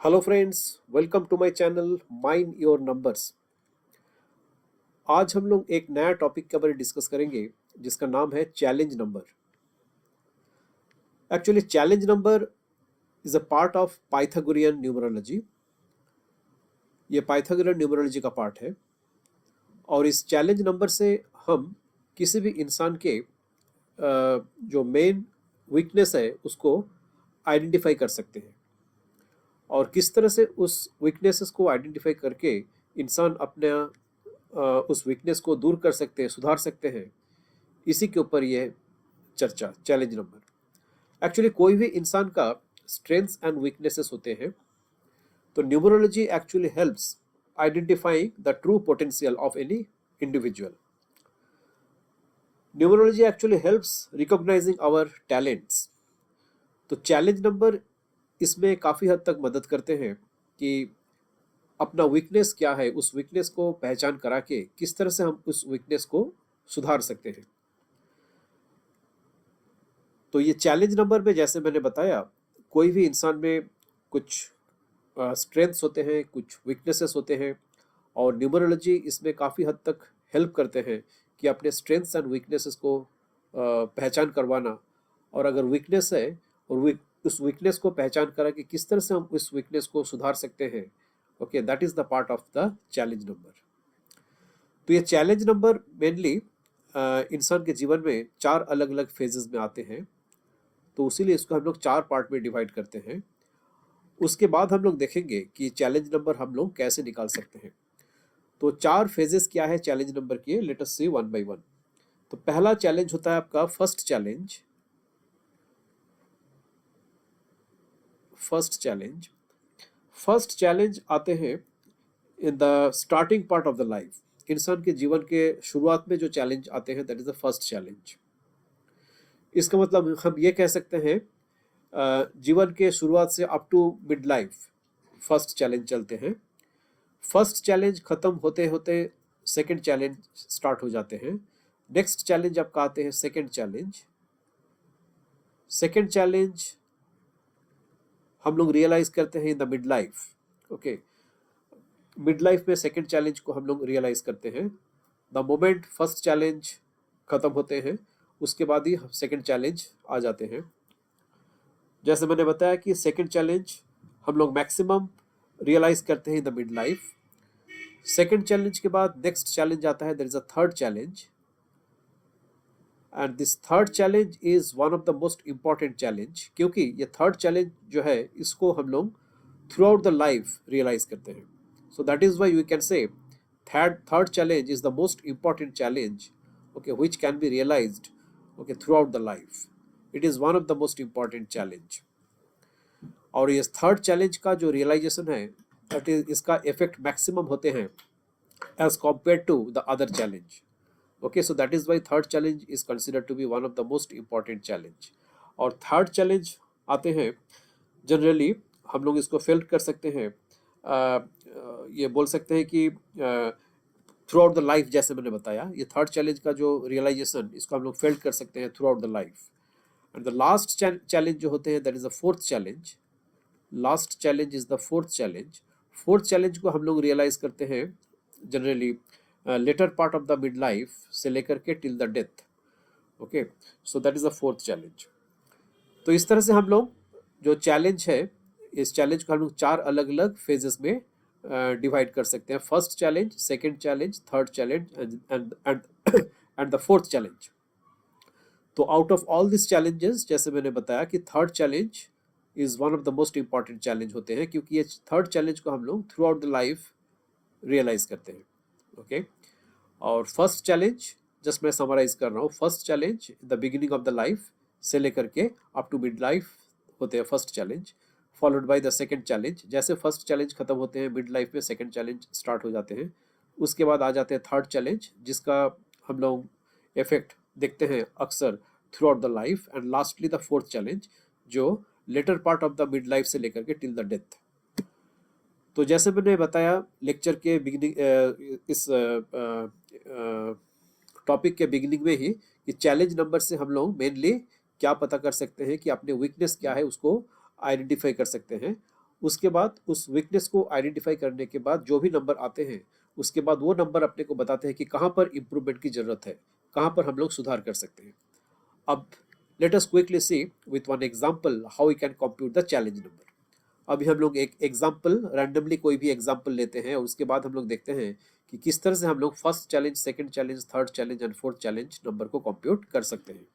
Hello friends, welcome to my channel mind your numbers. आज हम लोग एक नया टॉपिक के बारे में डिस्कस करेंगे जिसका नाम है challenge number. Actually challenge number is a part of Pythagorean numerology. ये पाइथागोरियन न्यूमरोलॉजी का पार्ट है और इस चैलेंज नंबर से हम किसी भी इंसान के जो मेन वीकनेस है उसको आइडेंटिफाई कर सकते हैं और किस तरह से उस वीकनेसेस को आइडेंटिफाई करके इंसान अपने उस वीकनेस को दूर कर सकते हैं, सुधार सकते हैं। इसी के ऊपर यह चर्चा, चैलेंज नंबर। एक्चुअली कोई भी इंसान का स्ट्रेंथ्स एंड वीकनेसेस होते हैं, तो numerology actually helps identifying the true potential of any individual. Numerology actually helps recognizing our talents. तो चैलेंज नंबर इसमें काफ़ी हद तक मदद करते हैं कि अपना वीकनेस क्या है, उस वीकनेस को पहचान करा के किस तरह से हम उस वीकनेस को सुधार सकते हैं। तो ये चैलेंज नंबर में जैसे मैंने बताया, कोई भी इंसान में कुछ स्ट्रेंथ्स होते हैं, कुछ वीकनेसेस होते हैं और न्यूमरोलॉजी इसमें काफ़ी हद तक हेल्प करते हैं कि अपने स्ट्रेंथ्स एंड वीकनेसेस को पहचान करवाना। और अगर वीकनेस है और उस वीकनेस को पहचान करा कि किस तरह से हम उस वीकनेस को सुधार सकते हैं। Okay, that is the part of the challenge number. तो ये चैलेंज नंबर मेनली इंसान के जीवन में 4 अलग अलग फेजेस में आते हैं, तो उसीलिए इसको हम लोग 4 पार्ट में डिवाइड करते हैं। उसके बाद हम लोग देखेंगे कि चैलेंज नंबर हम लोग कैसे निकाल सकते हैं। तो 4 फेजेस क्या है चैलेंज नंबर के, let us see one by one. तो पहला चैलेंज होता है आपका फर्स्ट चैलेंज। फर्स्ट चैलेंज आते हैं in the starting part of the life. इंसान के जीवन के शुरुआत में जो चैलेंज आते हैं, that is the first challenge. इसका मतलब हम ये कह सकते हैं जीवन के शुरुआत से up to mid life first challenge चलते हैं। फर्स्ट चैलेंज खत्म होते होते सेकंड चैलेंज स्टार्ट हो जाते हैं। नेक्स्ट चैलेंज आपका आते हैं सेकंड चैलेंज। सेकंड चैलेंज हम लोग रियलाइज करते हैं in the mid life. Okay, mid life में सेकंड चैलेंज को हम लोग रियलाइज करते हैं। द मोमेंट फर्स्ट चैलेंज खत्म होते हैं, उसके बाद ही सेकंड चैलेंज आ जाते हैं। जैसे मैंने बताया कि सेकंड चैलेंज हम लोग मैक्सिमम रियलाइज करते हैं in the mid life. Second challenge के बाद नेक्स्ट चैलेंज आता है, there is a third challenge, and this third challenge is one of the most important challenge, क्योंकि ये थर्ड चैलेंज जो है इसको हम लोग throughout the life realise करते हैं। So that is why we can say third challenge is the most important challenge, okay, which can be realised okay throughout the life. It is one of the most important challenge. और ये third challenge का जो realisation है, that is इसका effect maximum होते हैं as compared to the other challenge. Okay, so that is why third challenge is considered to be one of the most important challenge. और third challenge आते हैं generally हम लोग इसको फेल कर सकते हैं, ये बोल सकते हैं कि थ्रू आउट द लाइफ। जैसे मैंने बताया, ये थर्ड चैलेंज का जो रियलाइजेशन, इसको हम लोग फेल कर सकते हैं throughout the life. And the last challenge जो होते हैं, that is the fourth challenge. Last challenge is the fourth challenge. Fourth challenge को हम लोग रियलाइज करते हैं generally later part of the mid life से लेकर के till the death. Okay, so that is the fourth challenge. तो इस तरह से हम लोग जो चैलेंज है, इस चैलेंज को हम लोग 4 अलग अलग फेजेस में डिवाइड कर सकते हैं। First challenge, second challenge, third challenge and and the fourth challenge. तो out of all this challenges, जैसे मैंने बताया कि third challenge is one of the most important challenge होते हैं, क्योंकि ये थर्ड चैलेंज को हम लोग throughout the life realise करते हैं। ओके, और फर्स्ट चैलेंज जस्ट मैं समराइज कर रहा हूँ। First challenge the beginning of the life से लेकर के अप टू मिड लाइफ होते हैं first challenge, followed by the second challenge. जैसे फर्स्ट चैलेंज खत्म होते हैं मिड लाइफ में, सेकंड चैलेंज स्टार्ट हो जाते हैं। उसके बाद आ जाते हैं थर्ड चैलेंज, जिसका हम लोग इफेक्ट देखते हैं अक्सर throughout the life. And lastly the fourth challenge, जो latter part of the mid life से लेकर के टिल द डेथ। तो जैसे मैंने बताया लेक्चर के बिगिनिंग, इस टॉपिक के बिगिनिंग में ही, कि चैलेंज नंबर से हम लोग मेनली क्या पता कर सकते हैं कि अपने वीकनेस क्या है उसको आइडेंटिफाई कर सकते हैं। उसके बाद उस वीकनेस को आइडेंटिफाई करने के बाद जो भी नंबर आते हैं उसके बाद वो नंबर अपने को बताते हैं कि कहाँ पर इम्प्रूवमेंट की जरूरत है, कहाँ पर हम लोग सुधार कर सकते हैं। अब let us quickly see with one example how we can compute the challenge number. अभी हम लोग एक एग्जांपल रैंडमली कोई भी एग्जांपल लेते हैं और उसके बाद हम लोग देखते हैं कि किस तरह से हम लोग first challenge, second challenge, third challenge and fourth challenge number को कंप्यूट कर सकते हैं।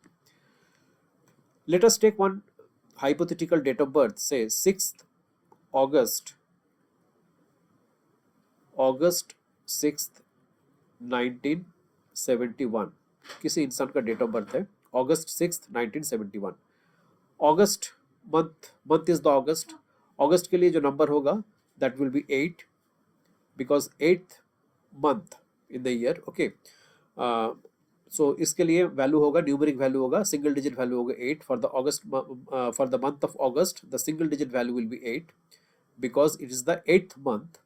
Let us take one hypothetical date of birth, say 6th August, August 6th 1971। किसी इंसान का डेट ऑफ बर्थ है August 6th 1971। August month is the August। August के लिए जो नंबर होगा that will be 8 because 8th month in the year। okay, सो इसके लिए वैल्यू होगा, न्यूमेरिक वैल्यू होगा, सिंगल डिजिट वैल्यू होगा 8 for the August, for the month of August the single digit value will be 8 because it is the 8th month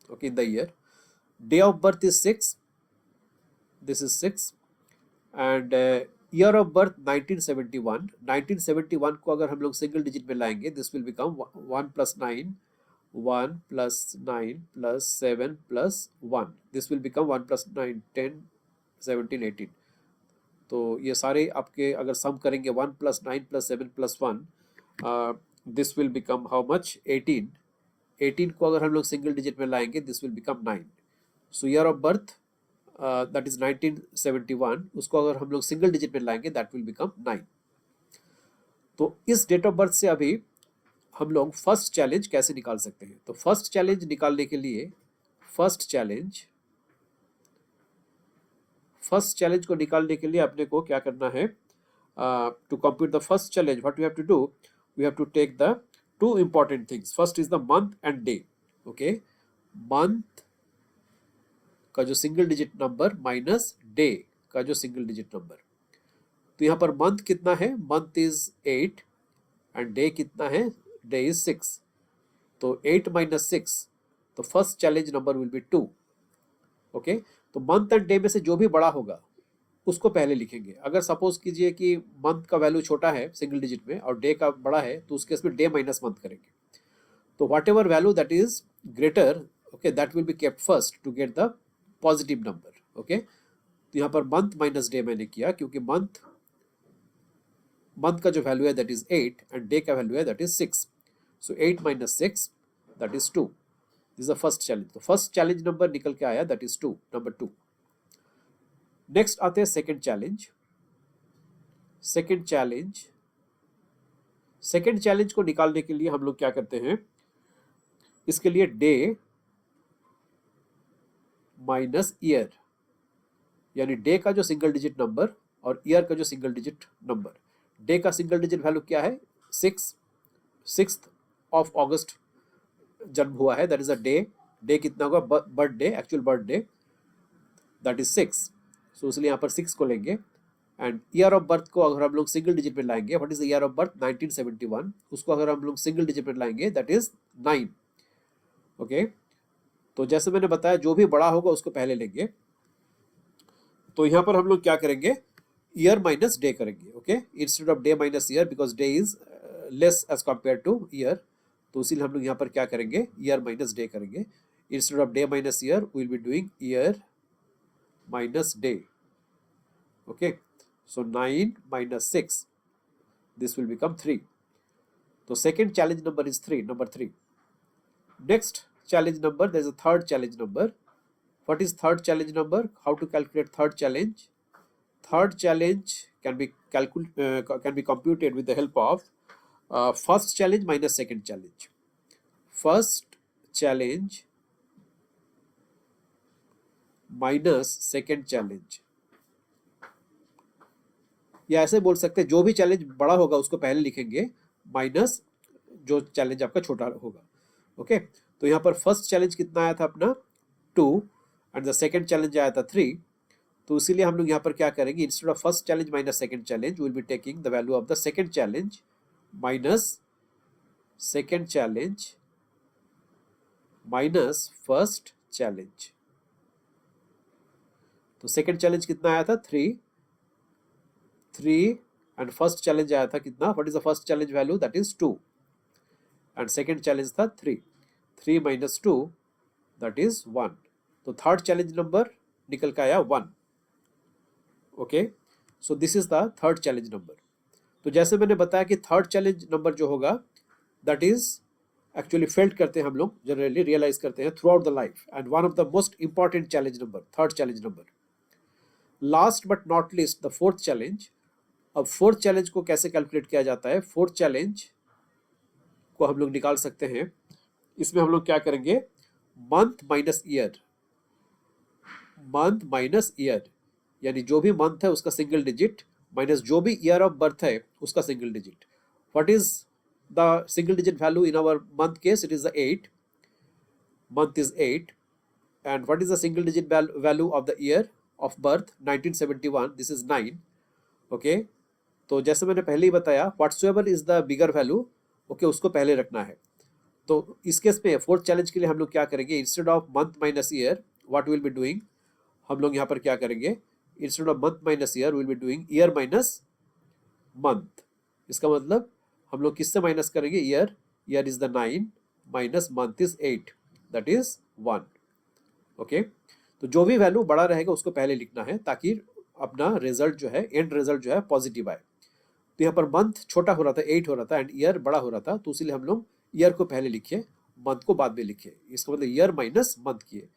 okay in the year. Day of birth is 6, this is 6 and year of birth 1971। 1971 को अगर हम लोग single digit में लाएंगे this will become 1 + 9, 1 + 9 + 7 + 1, this will become 1 + 9 10 17 18। तो ये सारे आपके अगर सम करेंगे 1 + 9 + 7 + 1 this will become how much 18। 18 को अगर हम लोग सिंगल डिजिट में लाएंगे this will become 9। So year of birth that is 1971, उसको अगर हम लोग सिंगल डिजिट में लाएंगे दैट विल बिकम 9। तो इस डेट ऑफ बर्थ से अभी हम लोग फर्स्ट चैलेंज कैसे निकाल सकते हैं? तो फर्स्ट चैलेंज निकालने के लिए फर्स्ट चैलेंज को निकालने के लिए अपने को क्या करना है? To compute the first challenge what we have to do, we have to take the two important things. First is the month and day. Okay, month का जो single digit number minus day का जो single digit number. तो यहाँ per month कितना है? Month is 8 and day कितना है? Day is 6। तो 8 - 6, तो first challenge number will be 2। Okay, तो मंथ एंड डे में से जो भी बड़ा होगा उसको पहले लिखेंगे। अगर सपोज कीजिए कि मंथ का वैल्यू छोटा है सिंगल डिजिट में और डे का बड़ा है तो उसके इसमें डे माइनस मंथ करेंगे। तो whatever value that is greater, okay, that will be kept first to get the positive number. Okay, तो यहाँ पर मंथ माइनस डे मैंने किया क्योंकि मंथ का जो वैल्यू है दैट इज 8 एंड डे का वैल्यू है that is 6। So 8 - 6 that is 2। This is the first challenge. तो फर्स्ट चैलेंज नंबर निकल के आया दैट इज 2, नंबर 2। नेक्स्ट आते हैं सेकंड चैलेंज। सेकंड चैलेंज को निकालने के लिए हम लोग क्या करते हैं? इसके लिए डे माइनस ईयर, यानी डे का जो सिंगल डिजिट नंबर और ईयर का जो सिंगल डिजिट नंबर। डे का सिंगल डिजिट वैल्यू क्या है? 6th ऑफ अगस्त जन्म हुआ है, that is a day. Day कितना होगा? Birthday, actual birthday, that is 6। सो इसलिए यहाँ पर 6 को लेंगे। एंड ईयर ऑफ बर्थ को अगर हम लोग सिंगल डिजिट में लाएंगे, what is the year of birth? 1971, उसको अगर हम लोग सिंगल डिजिट में लाएंगे दैट इज 9। ओके, तो जैसे मैंने बताया जो भी बड़ा होगा उसको पहले लेंगे। तो यहाँ पर हम लोग क्या करेंगे? ईयर माइनस डे करेंगे। Okay, instead of day minus year because day is less as compare to year, तो इसीलिए हम लोग यहाँ पर क्या करेंगे? ईयर माइनस डे करेंगे। Instead of day minus year we will be doing year minus day. Okay, so 9 - 6, this will become 3. So second challenge number is 3, number 3. Next challenge number, there is a third challenge number. What is third challenge number? How to calculate third challenge? Third challenge can be computed with the help of first challenge minus second challenge. First challenge minus second challenge. या ऐसे बोल सकते हैं जो भी challenge बड़ा होगा उसको पहले लिखेंगे माइनस जो चैलेंज आपका छोटा होगा। ओके, तो यहाँ पर फर्स्ट चैलेंज कितना आया था अपना? 2 एंड द सेकंड चैलेंज आया था 3। तो इसीलिए हम लोग यहाँ पर क्या करेंगे? Instead of first challenge minus second challenge will be taking the value of the second challenge minus first challenge. तो सेकंड चैलेंज कितना आया था? 3 एंड फर्स्ट चैलेंज आया था कितना? What is the first challenge value? That is 2। And second challenge था 3, 3 minus 2 that is 1। तो third challenge number निकल के आया 1। Okay, so this is the third challenge number. तो जैसे मैंने बताया कि थर्ड चैलेंज नंबर जो होगा दैट इज एक्चुअली फेल्ट करते हैं हम लोग, जनरली रियलाइज करते हैं throughout the life, and one of the most important challenge number, third challenge number. Last but not least the fourth challenge. अब fourth challenge को कैसे कैलकुलेट किया जाता है? फोर्थ चैलेंज को हम लोग निकाल सकते हैं। इसमें हम लोग क्या करेंगे? Month minus year, month minus year, यानी जो भी मंथ है उसका सिंगल डिजिट माइनस जो भी ईयर ऑफ बर्थ है उसका single digit. What is the single digit value in our month case? It is the 8. Month is 8. And what is the single digit value of the year of birth? 1971. This is 9. Okay. तो जैसे मैंने पहले ही बताया, whatsoever is the bigger value, okay, उसको पहले रखना है। तो इस केस में फोर्थ चैलेंज के लिए हम लोग क्या करेंगे? Instead of month minus year, what will be doing? हम लोग यहाँ पर क्या करेंगे? Instead of month minus year will be doing year minus month. इसका मतलब हम लोग किससे माइनस करेंगे? Year, year is the 9 minus month is 8 that is 1। Okay, तो जो भी वैल्यू बड़ा रहेगा उसको पहले लिखना है ताकि अपना रिजल्ट जो है, एंड रिजल्ट जो है पॉजिटिव आए। तो यहाँ पर मंथ छोटा हो रहा था, 8 हो रहा था, एंड ईयर बड़ा हो रहा था, तो इसलिए हम लोग ईयर को पहले लिखे, मंथ को बाद में लिखे। इसका मतलब ईयर माइनस मंथ किए।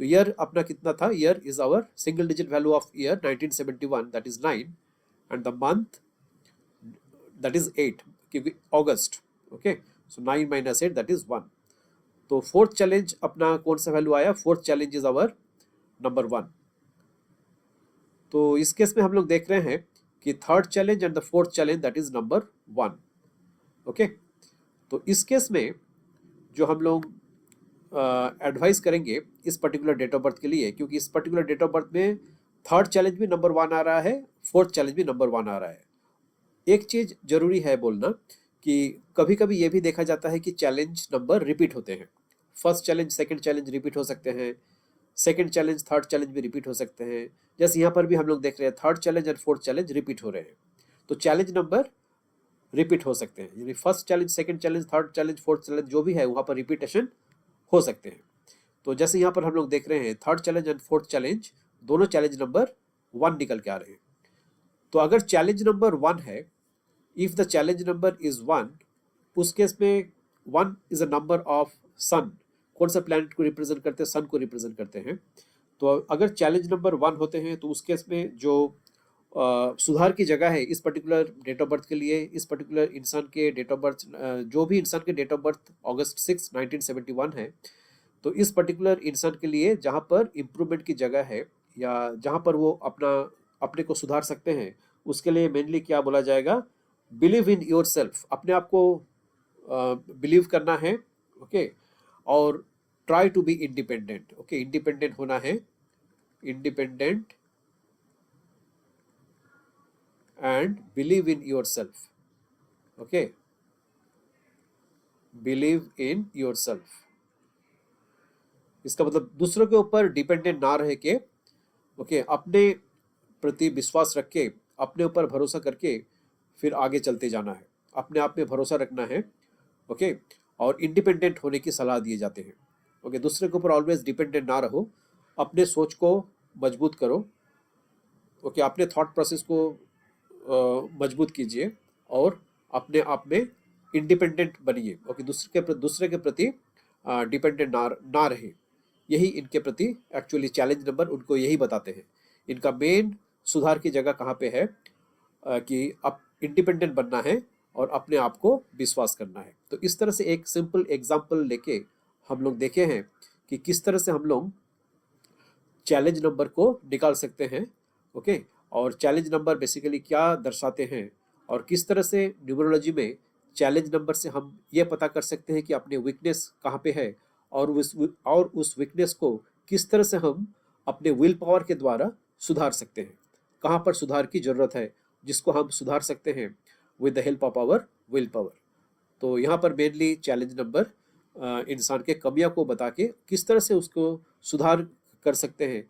तो ईयर अपना कितना था? Year is our single digit value of year 1971 that is 9, and the month that is 8 क्योंकि अगस्त। Okay, so 9 minus 8 that is 1। तो फोर्थ चैलेंज अपना कौन सा वैल्यू आया? Fourth challenge is our number 1। तो इस केस में हम लोग देख रहे हैं कि third challenge and the fourth challenge that is number 1। Okay, तो इस केस में जो हम लोग एडवाइस करेंगे इस पर्टिकुलर डेट ऑफ बर्थ के लिए, क्योंकि इस पर्टिकुलर डेट ऑफ बर्थ में थर्ड चैलेंज भी नंबर 1 आ रहा है, फोर्थ चैलेंज भी नंबर 1 आ रहा है। एक चीज जरूरी है बोलना कि कभी कभी ये भी देखा जाता है कि चैलेंज नंबर रिपीट होते हैं। First challenge second challenge repeat हो सकते हैं, सेकंड चैलेंज थर्ड चैलेंज भी रिपीट हो सकते हैं। जैसे यहाँ पर भी हम लोग देख रहे हैं third challenge and fourth challenge repeat हो रहे हैं, तो चैलेंज नंबर रिपीट हो सकते हैं, यानी first challenge, second challenge, third challenge, fourth challenge जो भी है वहाँ पर रिपीटेशन हो सकते हैं। तो जैसे यहाँ पर हम लोग देख रहे हैं third challenge and fourth challenge दोनों चैलेंज नंबर 1 निकल के आ रहे हैं। तो अगर चैलेंज नंबर 1 है, if the challenge number is 1, उस केस में 1 इज अ नंबर ऑफ सन। कौन सा प्लैनेट को रिप्रेजेंट करते हैं? सन को रिप्रेजेंट करते हैं। तो अगर चैलेंज नंबर 1 होते हैं तो उस केस में जो सुधार की जगह है इस पर्टिकुलर डेट ऑफ बर्थ के लिए, इस पर्टिकुलर इंसान के डेट ऑफ बर्थ, जो भी इंसान के डेट ऑफ बर्थ अगस्त 6 1971 है, तो इस पर्टिकुलर इंसान के लिए जहाँ पर इम्प्रूवमेंट की जगह है या जहाँ पर वो अपने को सुधार सकते हैं, उसके लिए मेनली क्या बोला जाएगा? बिलीव इन योर सेल्फ, अपने आप को बिलीव करना है। ओके, और try to be independent. Okay, independent होना है, independent and believe in yourself. Okay, believe in yourself, इसका मतलब दूसरों के ऊपर डिपेंडेंट ना रह के, ओके, अपने प्रति विश्वास रख के, अपने ऊपर भरोसा करके फिर आगे चलते जाना है, अपने आप में भरोसा रखना है। ओके, और इंडिपेंडेंट होने की सलाह दिए जाते हैं। ओके, दूसरे के ऊपर ऑलवेज डिपेंडेंट ना रहो, अपने सोच को मजबूत करो। ओके, अपने थॉट प्रोसेस को मजबूत कीजिए और अपने आप में इंडिपेंडेंट बनिए। ओके, दूसरे के प्रति डिपेंडेंट ना रहे। यही इनके प्रति एक्चुअली चैलेंज नंबर उनको यही बताते हैं। इनका मेन सुधार की जगह कहाँ पे है? कि अब इंडिपेंडेंट बनना है और अपने आप को विश्वास करना है। तो इस तरह से एक सिंपल एग्जांपल लेके हम लोग देखे हैं कि किस तरह से हम लोग चैलेंज नंबर को निकाल सकते हैं। ओके, और चैलेंज नंबर बेसिकली क्या दर्शाते हैं और किस तरह से न्यूमरोलॉजी में चैलेंज नंबर से हम ये पता कर सकते हैं कि अपने वीकनेस कहाँ पे है और उस वीकनेस को किस तरह से हम अपने विल पावर के द्वारा सुधार सकते हैं, कहाँ पर सुधार की जरूरत है जिसको हम सुधार सकते हैं with the help of our will power. तो यहाँ पर मेनली चैलेंज नंबर इंसान के कमियों को बता के किस तरह से उसको सुधार कर सकते हैं,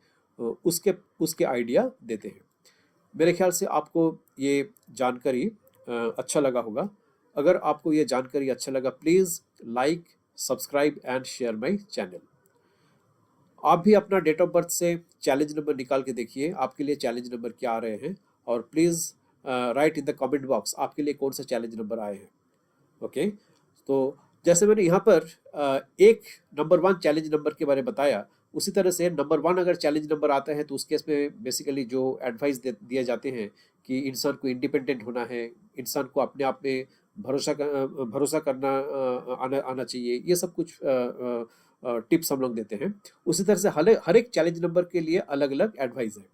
उसके आइडिया देते हैं। मेरे ख्याल से आपको ये जानकारी अच्छा लगा होगा। अगर आपको ये जानकारी अच्छा लगा, please like, subscribe and share my channel. आप भी अपना डेट ऑफ बर्थ से चैलेंज नंबर निकाल के देखिए, आपके लिए चैलेंज नंबर क्या आ रहे हैं, और please write in the comment box आपके लिए कौन सा चैलेंज नंबर आए हैं। ओके, तो जैसे मैंने यहाँ पर एक नंबर 1 चैलेंज नंबर के बारे में बताया, उसी तरह से नंबर 1 अगर चैलेंज नंबर आता है तो उस केस में बेसिकली जो एडवाइस दिए जाते हैं कि इंसान को इंडिपेंडेंट होना है, इंसान को अपने आप में भरोसा करना आना आना चाहिए, ये सब कुछ टिप्स हम लोग देते हैं। उसी तरह से हर एक चैलेंज नंबर के लिए अलग अलग एडवाइस है।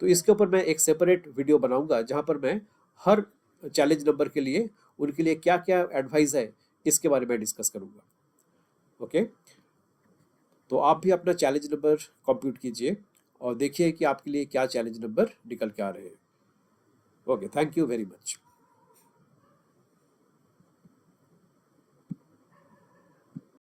तो इसके ऊपर मैं एक सेपरेट वीडियो बनाऊंगा जहां पर मैं हर चैलेंज नंबर के लिए उनके लिए क्या क्या एडवाइस है इसके बारे में डिस्कस करूंगा। ओके, तो आप भी अपना चैलेंज नंबर कंप्यूट कीजिए और देखिए कि आपके लिए क्या चैलेंज नंबर निकल के आ रहे हैं। Okay, thank you very much.